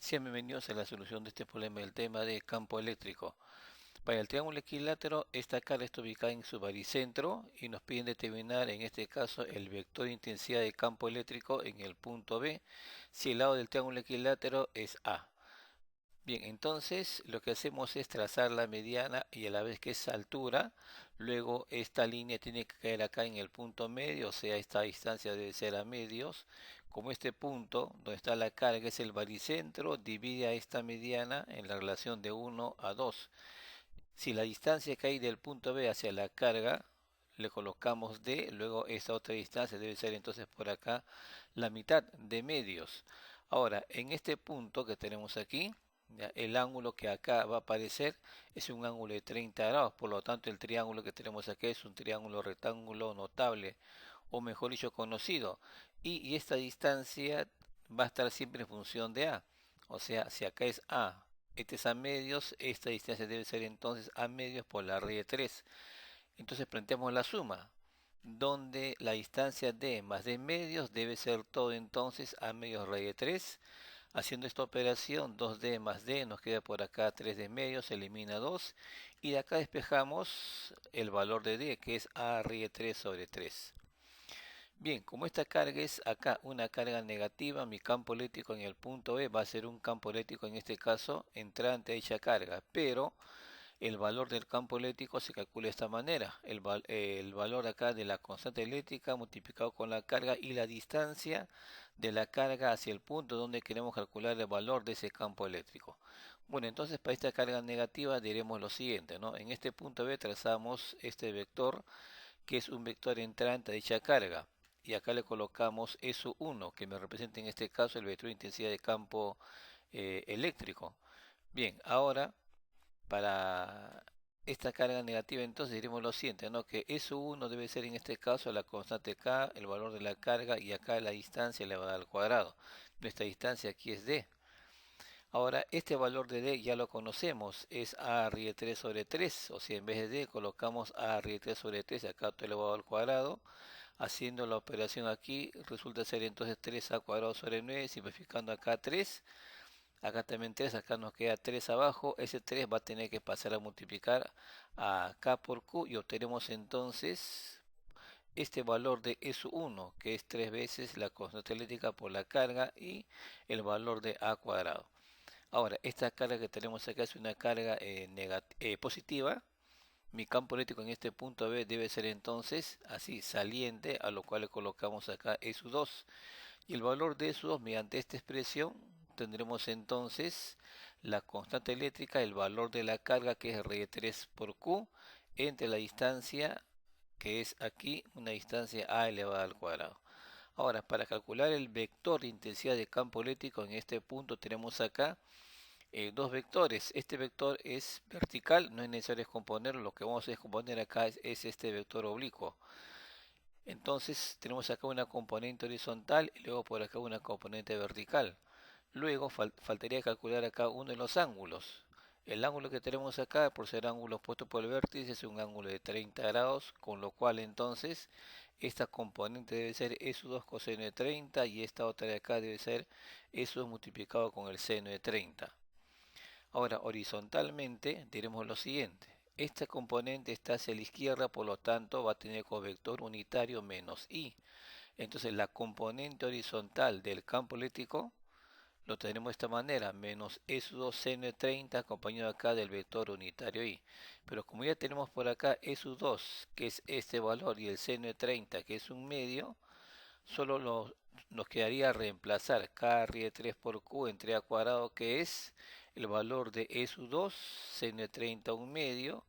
Sean bienvenidos a la solución de este problema del tema de campo eléctrico. Para el triángulo equilátero, esta cara está ubicada en su baricentro y nos piden determinar en este caso el vector de intensidad de campo eléctrico en el punto B si el lado del triángulo equilátero es A. Bien, entonces lo que hacemos es trazar la mediana y a la vez que esa altura, luego esta línea tiene que caer acá en el punto medio, o sea, esta distancia debe ser a medios. Como este punto donde está la carga es el baricentro, divide a esta mediana en la relación de 1 a 2. Si la distancia que hay del punto B hacia la carga, le colocamos D, luego esta otra distancia debe ser entonces por acá la mitad de medios. Ahora, en este punto que tenemos aquí, ya, el ángulo que acá va a aparecer es un ángulo de 30 grados, por lo tanto el triángulo que tenemos aquí es un triángulo rectángulo notable, o mejor dicho, conocido. Y esta distancia va a estar siempre en función de A. O sea, si acá es A, este es a medios, esta distancia debe ser entonces a medios por la raíz de 3. Entonces planteamos la suma, donde la distancia d más d medios debe ser todo entonces a medios raíz de 3. Haciendo esta operación, 2d más d nos queda por acá 3d medios, se elimina 2. Y de acá despejamos el valor de d, que es a raíz de 3 sobre 3. Bien, como esta carga es acá una carga negativa, mi campo eléctrico en el punto B va a ser un campo eléctrico en este caso entrante a dicha carga, pero el valor del campo eléctrico se calcula de esta manera, el valor acá de la constante eléctrica multiplicado con la carga y la distancia de la carga hacia el punto donde queremos calcular el valor de ese campo eléctrico. Bueno, entonces para esta carga negativa diremos lo siguiente, ¿no? En este punto B trazamos este vector que es un vector entrante a dicha carga. Y acá le colocamos SU1, que me representa en este caso el vector de intensidad de campo eléctrico. Bien, ahora para esta carga negativa entonces diremos lo siguiente, ¿no? Que SU1 debe ser en este caso la constante K, el valor de la carga, y acá la distancia elevada al cuadrado. Nuestra distancia aquí es D. Ahora, este valor de D ya lo conocemos, es A raíz de 3 sobre 3, o sea, en vez de D colocamos A raíz de 3 sobre 3, acá todo elevado al cuadrado. Haciendo la operación aquí, resulta ser entonces 3a cuadrado sobre 9, simplificando acá 3, acá también 3, acá nos queda 3 abajo, ese 3 va a tener que pasar a multiplicar a K por Q y obtenemos entonces este valor de S1, que es 3 veces la constante eléctrica por la carga y el valor de A cuadrado. Ahora, esta carga que tenemos acá es una carga positiva. Mi campo eléctrico en este punto B debe ser entonces así, saliente, a lo cual le colocamos acá SU2. Y el valor de SU2 mediante esta expresión tendremos entonces la constante eléctrica, el valor de la carga que es R 3 por Q, entre la distancia que es aquí una distancia A elevada al cuadrado. Ahora, para calcular el vector de intensidad de campo eléctrico en este punto tenemos acá dos vectores. Este vector es vertical, no es necesario descomponerlo, lo que vamos a descomponer acá es este vector oblicuo. Entonces tenemos acá una componente horizontal y luego por acá una componente vertical. Luego faltaría calcular acá uno de los ángulos. El ángulo que tenemos acá, por ser ángulo opuesto por el vértice, es un ángulo de 30 grados, con lo cual entonces esta componente debe ser S2 coseno de 30 y esta otra de acá debe ser S2 multiplicado con el seno de 30. Ahora, horizontalmente diremos lo siguiente. Esta componente está hacia la izquierda, por lo tanto va a tener como vector unitario menos i. Entonces la componente horizontal del campo eléctrico lo tenemos de esta manera, menos S2 seno de 30 acompañado acá del vector unitario i. Pero como ya tenemos por acá S2, que es este valor, y el seno de 30, que es un medio, solo nos quedaría reemplazar k raíz de 3 por q entre a cuadrado, que es el valor de SU2, seno de 30 un medio.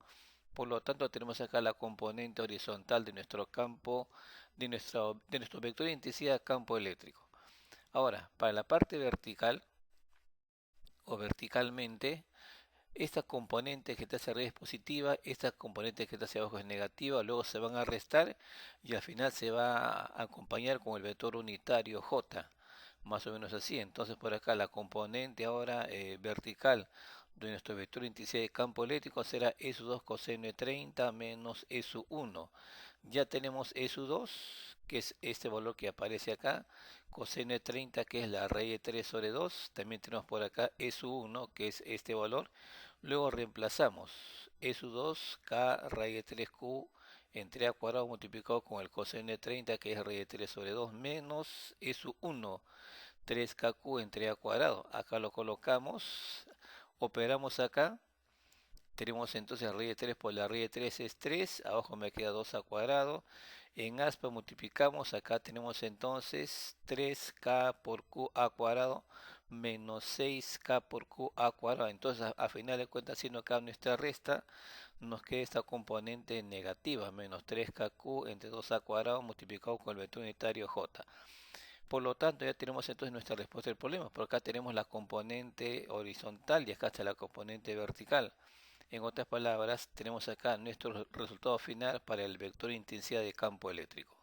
Por lo tanto, tenemos acá la componente horizontal de nuestro campo, de nuestro vector de intensidad campo eléctrico. Ahora, para la parte vertical o verticalmente, esta componente que está hacia arriba es positiva, esta componente que está hacia abajo es negativa, luego se van a restar y al final se va a acompañar con el vector unitario J, más o menos así. Entonces por acá la componente ahora vertical de nuestro vector de intensidad de campo eléctrico será S2 coseno de 30 menos S1. Ya tenemos E sub 2, que es este valor que aparece acá, coseno de 30, que es la raíz de 3 sobre 2. También tenemos por acá E sub 1, que es este valor. Luego reemplazamos E sub 2, K raíz de 3Q entre A cuadrado multiplicado con el coseno de 30, que es raíz de 3 sobre 2, menos E sub 1, 3KQ entre A cuadrado. Acá lo colocamos, operamos acá. Tenemos entonces raíz de 3 por la raíz de 3 es 3, abajo me queda 2 a cuadrado. En aspa multiplicamos, acá tenemos entonces 3k por q a cuadrado menos 6k por q a cuadrado. Entonces a final de cuentas, haciendo acá nuestra resta, nos queda esta componente negativa, menos 3kq entre 2a cuadrado multiplicado con el vector unitario j. Por lo tanto, ya tenemos entonces nuestra respuesta del problema. Por acá tenemos la componente horizontal y acá está la componente vertical. En otras palabras, tenemos acá nuestro resultado final para el vector intensidad de campo eléctrico.